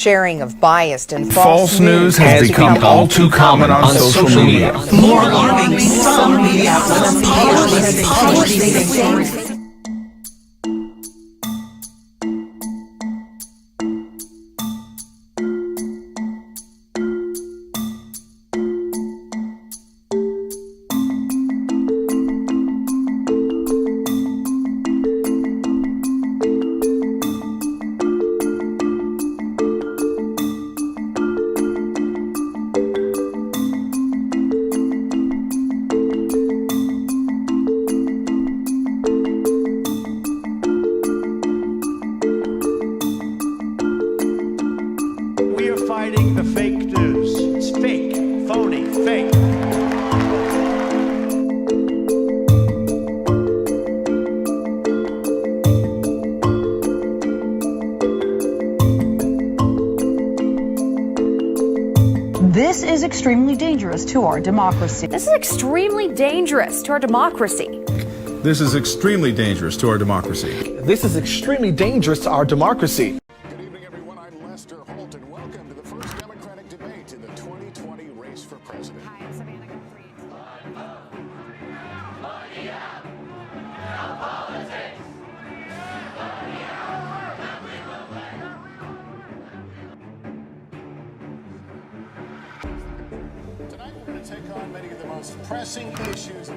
Sharing of biased and false news has become all too common on social media. More alarming, some media outlets publish these things. We are fighting the fake news. It's fake, phony, fake. This is extremely dangerous to our democracy. This is extremely dangerous to our democracy. This is extremely dangerous to our democracy. This is extremely dangerous to our democracy. Good evening, everyone. I'm Lester Holt, and welcome to the first Democratic debate in the 2020 race for president. Hi, I'm Savannah Guthrie. Tonight, we're going to take on many of the most pressing issues.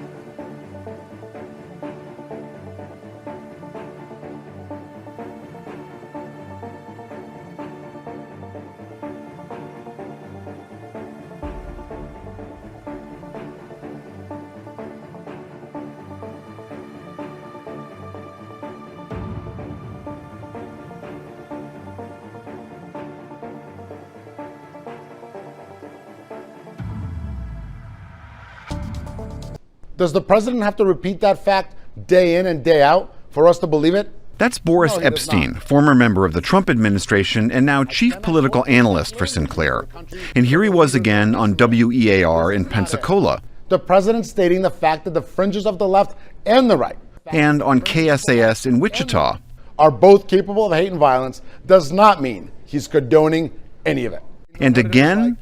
Does the president have to repeat that fact day in and day out for us to believe it? That's Boris Epshteyn, former member of the Trump administration and now chief political analyst for Sinclair. And here he was again on WEAR in Pensacola. The president stating the fact that the fringes of the left and the right And on KSAS in Wichita. are both capable of hate and violence does not mean he's condoning any of it. And again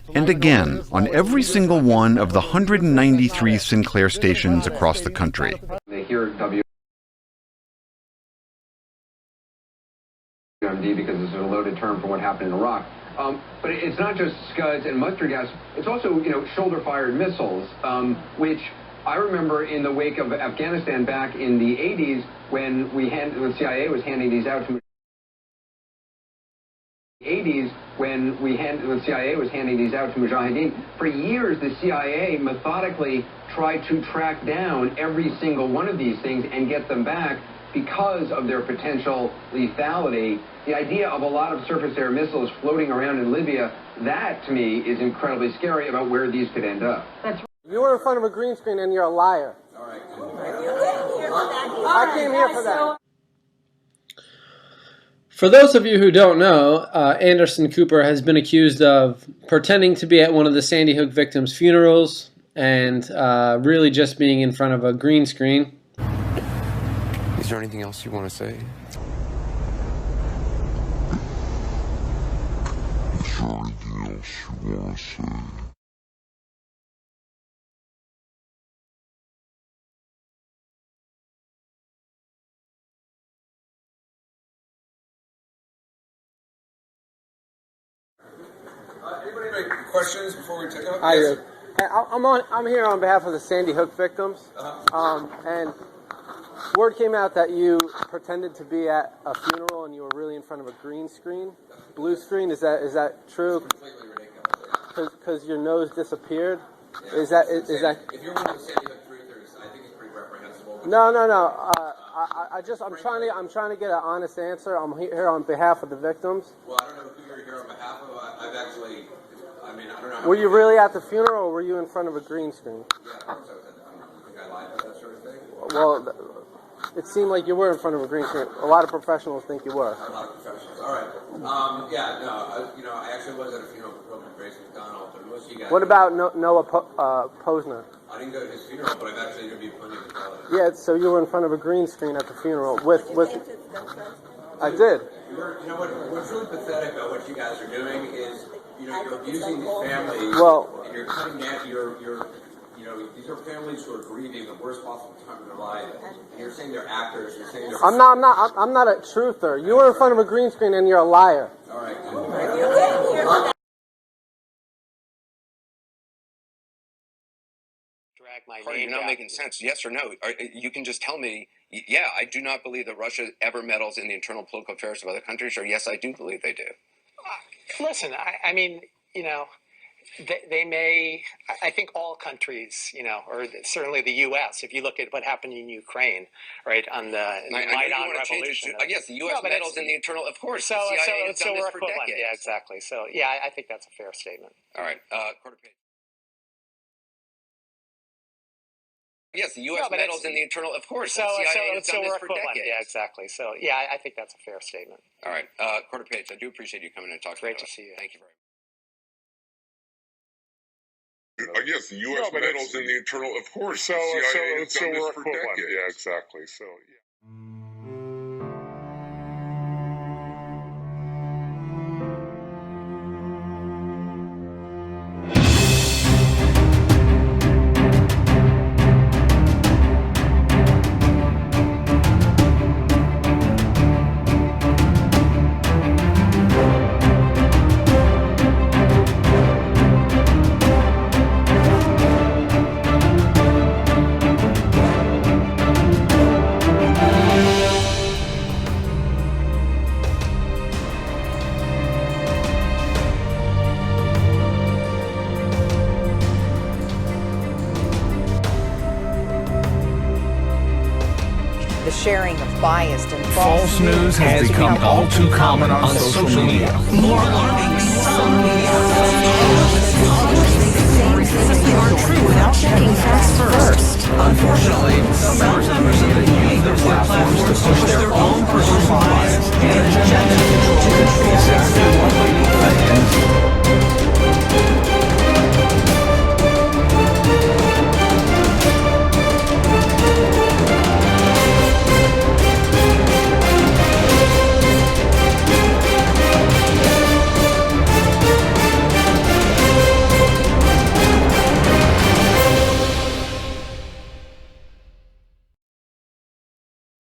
on every single one of the 193 Sinclair stations across the country. They hear WMD because it's a loaded term for what happened in Iraq. But it's not just scuds and mustard gas. It's also, shoulder-fired missiles, which I remember in the wake of Afghanistan back in the 80s when the CIA was handing these out to Mujahideen. For years, the CIA methodically tried to track down every single one of these things and get them back because of their potential lethality. The idea of a lot of surface-air missiles floating around in Libya, that, to me, is incredibly scary about where these could end up. You were in front of a green screen and you're a liar. All right. I came here for that. For those of you who don't know, Anderson Cooper has been accused of pretending to be at one of the Sandy Hook victims' funerals and really just being in front of a green screen. Is there anything else you want to say? Is there anything else you want to say? Anybody make questions before we take off? I do. Hey, I'm here on behalf of the Sandy Hook victims, and word came out that you pretended to be at a funeral and you were really in front of a green screen, blue screen. Is that true? It's completely ridiculous. Because your nose disappeared. Yeah. Is that? If you're one of the Sandy Hook truthers, I think it's pretty reprehensible. No. I'm trying to get an honest answer. I'm here on behalf of the victims. Well, I don't know who you're here on behalf of. I don't know. Were you really at the funeral, or were you in front of a green screen? Yeah, I think I lied about that sort of thing. Well, it seemed like you were in front of a green screen. A lot of professionals think you were. A lot of professionals. All right. I actually was at a funeral for President Grace McDonald. Most of you guys. What about Noah Posner? I didn't go to his funeral, but I've actually interviewed plenty of college. Yeah, so you were in front of a green screen at the funeral with I did. You know what's really pathetic about what you guys are doing is, you're abusing these families. Well, and you're cutting down. These are families who are grieving the worst possible time of their life. And you're saying they're actors. You're saying they're. I'm not a truther. You were in front of a green screen and you're a liar. All right. You're not making sense. Yes or no? You can just tell me, yeah, I do not believe that Russia ever meddles in the internal political affairs of other countries, or yes, I do believe they do. Listen, I mean, they may, I think all countries, or certainly the U.S., if you look at what happened in Ukraine, right, on the Maidan Revolution. Yes, the U.S. meddles in the internal, of course. So we're equivalent. Yeah, exactly. So, yeah, I think that's a fair statement. All right. Quarter page. Yes, the U.S. meddles in the internal, of course. So we're equivalent. Yeah, exactly. So, yeah, I think that's a fair statement. All right. Quarter page. I do appreciate you coming and talking. Great to see you. Thank you very much. Yes, the U.S. meddles in the internal, of course. So we're equivalent. Yeah, exactly. So, yeah. The sharing of biased and False news has become all too common on social media. More alarming, some media are true without checking facts first. Unfortunately, some